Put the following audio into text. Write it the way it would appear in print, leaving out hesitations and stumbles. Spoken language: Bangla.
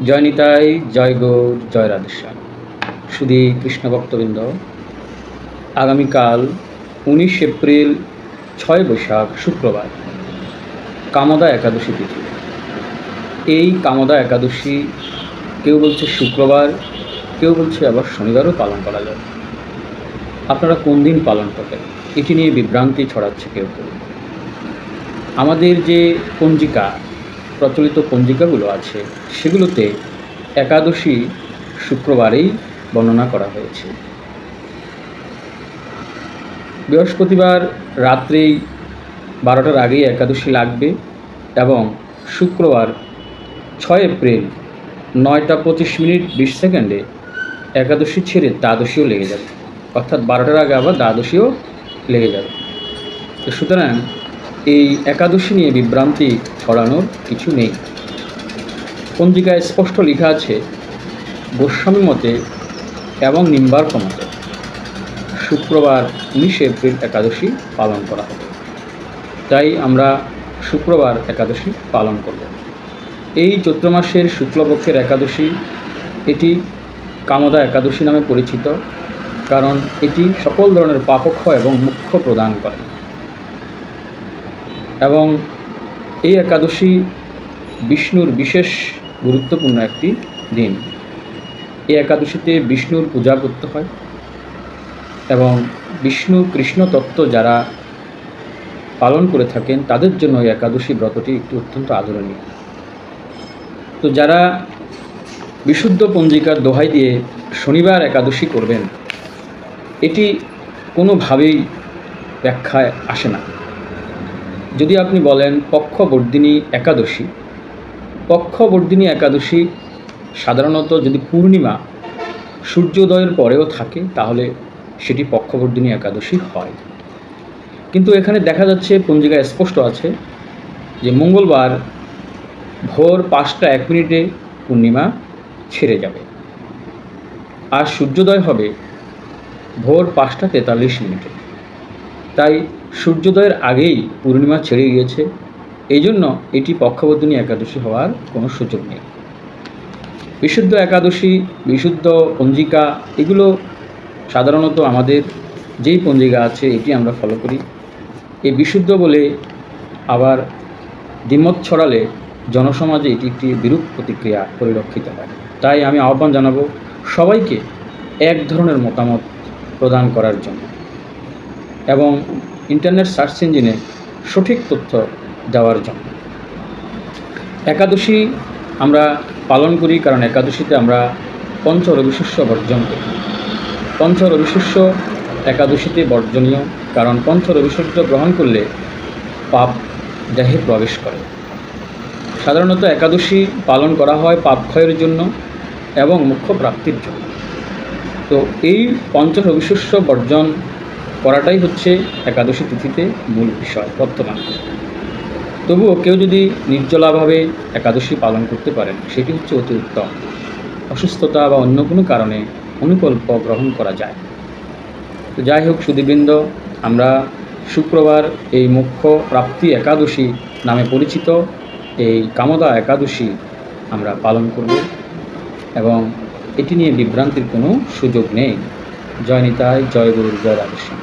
জয় নিতাই, জয় গৌর, জয় রাধেশ্যাম। শুধু কৃষ্ণ ভক্তবৃন্দ, আগামীকাল 19 এপ্রিল 6 বৈশাখ শুক্রবার কামদা একাদশী তিথি। এই কামদা একাদশী কেউ বলছে শুক্রবার, কেউ বলছে আবার শনিবারও পালন করা যায়। আপনারা কোন দিন পালন করবেন এটি নিয়ে বিভ্রান্তি ছড়াচ্ছে কেউ কেউ। আমাদের যে পঞ্জিকা, প্রচলিত পঞ্জিকাগুলো আছে সেগুলোতে একাদশী শুক্রবারেই বর্ণনা করা হয়েছে। বৃহস্পতিবার রাত্রেই 12টার আগেই একাদশী লাগবে এবং শুক্রবার 6 এপ্রিল 9টা 25 মিনিট 20 সেকেন্ডে একাদশী ছেড়ে দ্বাদশীও লেগে যাবে, অর্থাৎ 12টার আগে আবার দ্বাদশীও লেগে যাবে। তো সুতরাং এই একাদশী নিয়ে বিভ্রান্তি ছড়ানোর কিছু নেই। পঞ্জিকায় স্পষ্ট লেখা আছে, গোস্বামী মতে এবং নিম্বার্ক মতে শুক্রবার 19 এপ্রিল একাদশী পালন করা হবে। তাই আমরা শুক্রবার একাদশী পালন করব। এই চৈত্র মাসের শুক্লপক্ষের একাদশী, এটি কামদা একাদশী নামে পরিচিত, কারণ এটি সকল ধরনের পাপক্ষয় এবং মোক্ষ প্রদান করে। এবং এই একাদশী বিষ্ণুর বিশেষ গুরুত্বপূর্ণ একটি দিন। এই একাদশীতে বিষ্ণুর পূজা করতে হয় এবং বিষ্ণু কৃষ্ণ তত্ত্ব যারা পালন করে থাকেন তাদের জন্য এই একাদশী ব্রতটি একটি অত্যন্ত আদরণীয়। তো যারা বিশুদ্ধ পঞ্জিকার দোহাই দিয়ে শনিবার একাদশী করবেন, এটি কোনোভাবেই ব্যাখ্যায় আসে না। যদি আপনি বলেন পক্ষবর্ধিনী একাদশী, পক্ষবর্ধিনী একাদশী সাধারণত যদি পূর্ণিমা সূর্যোদয়ের পরেও থাকে তাহলে সেটি পক্ষবর্ধিনী একাদশী হয়। কিন্তু এখানে দেখা যাচ্ছে পঞ্জিকায় স্পষ্ট আছে যে মঙ্গলবার ভোর 5টা 1 মিনিটে পূর্ণিমা ছেড়ে যাবে, আর সূর্যোদয় হবে ভোর 5টা 43 মিনিটে। তাই সূর্যোদয়ের আগেই পূর্ণিমা ছেড়ে গিয়েছে, এই জন্য এটি পক্ষবর্ধিনী একাদশী হওয়ার কোনো সুযোগ নেই। বিশুদ্ধ একাদশী, বিশুদ্ধ পঞ্জিকা, এগুলো সাধারণত আমাদের যেই পঞ্জিকা আছে এটি আমরা ফলো করি। এই বিশুদ্ধ বলে আবার দ্বিমত ছড়ালে জনসমাজে এটি একটি বিরূপ প্রতিক্রিয়া পরিলক্ষিত হয়। তাই আমি আহ্বান জানাবো সবাইকে এক ধরনের মতামত প্রদান করার জন্য এবং ইন্টারনেট সার্চ ইঞ্জিনে সঠিক তথ্য দেওয়ার জন্য। একাদশী আমরা পালন করি কারণ একাদশীতে আমরা পঞ্চ রবিশস্য বর্জন করি। পঞ্চ রবিশস্য একাদশীতে বর্জনীয়, কারণ পঞ্চ রবিশস্য গ্রহণ করলে পাপ দেহে প্রবেশ করে। সাধারণত একাদশী পালন করা হয় পাপ ক্ষয়ের জন্য এবং মোক্ষ প্রাপ্তির জন্য। তো এই পঞ্চ রবিশস্য বর্জন করাটাই হচ্ছে একাদশী তিথিতে মূল বিষয় বর্তমান। তবুও কেউ যদি নির্জলাভাবে একাদশী পালন করতে পারেন সেটি হচ্ছে অতি উত্তম। অসুস্থতা বা অন্য কোনো কারণে অনুকল্প গ্রহণ করা যায়। তো যাই হোক সুধীবৃন্দ, আমরা শুক্রবার এই মোক্ষ প্রাপ্তি একাদশী নামে পরিচিত এই কামদা একাদশী আমরা পালন করব এবং এটি নিয়ে বিভ্রান্তির কোনো সুযোগ নেই। জয় নিতাই, জয় গুরু, জয় রাধেশ্যাম।